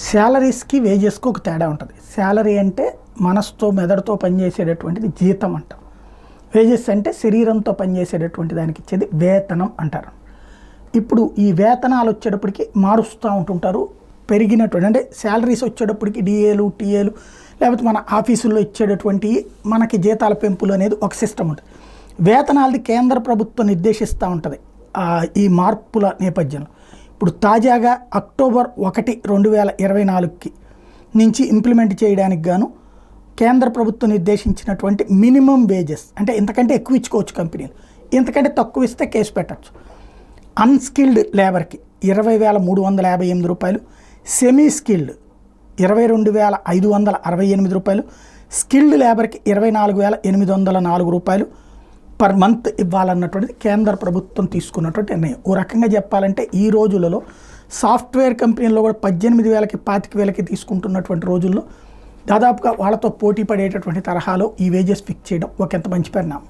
శాలరీస్కి వేజెస్కి ఒక తేడా ఉంటుంది. శాలరీ అంటే మనసుతో మెదడుతో పనిచేసేటటువంటిది జీతం అంటాం. వేజెస్ అంటే శరీరంతో పనిచేసేటటువంటి దానికి ఇచ్చేది వేతనం అంటారు. ఇప్పుడు ఈ వేతనాలు వచ్చేటప్పటికి మారుస్తూ ఉంటుంటారు. పెరిగినటువంటి అంటే శాలరీస్ వచ్చేటప్పటికి డిఏలు టీఏలు లేకపోతే మన ఆఫీసుల్లో ఇచ్చేటటువంటి మనకి జీతాల పెంపులు అనేది ఒక సిస్టమ్ ఉంటుంది. వేతనాలది కేంద్ర ప్రభుత్వం నిర్దేశిస్తూ ఉంటుంది ఈ మార్పుల నేపథ్యంలో. ఇప్పుడు తాజాగా అక్టోబర్ 1, 2024కి నుంచి ఇంప్లిమెంట్ చేయడానికి గాను కేంద్ర ప్రభుత్వం నిర్దేశించినటువంటి మినిమం వేజెస్ అంటే ఇంతకంటే ఎక్కువ ఇచ్చుకోవచ్చు కంపెనీలు, ఇంతకంటే తక్కువ ఇస్తే కేసు పెట్టచ్చు. అన్స్కిల్డ్ లేబర్కి 20,358 రూపాయలు, సెమీ స్కిల్డ్ 22,568 రూపాయలు, స్కిల్డ్ లేబర్కి 24,804 రూపాయలు పర్ మంత్ ఇవ్వాలన్నటువంటిది కేంద్ర ప్రభుత్వం తీసుకున్నటువంటి నిర్ణయం. ఓ రకంగా చెప్పాలంటే ఈ రోజులలో సాఫ్ట్వేర్ కంపెనీల్లో కూడా 18,000కి 25,000కి తీసుకుంటున్నటువంటి రోజుల్లో దాదాపుగా వాళ్ళతో పోటీ పడేటటువంటి తరహాలో ఈ వేజెస్ ఫిక్స్ చేయడం ఒక ఎంత మంచి పరిణామం.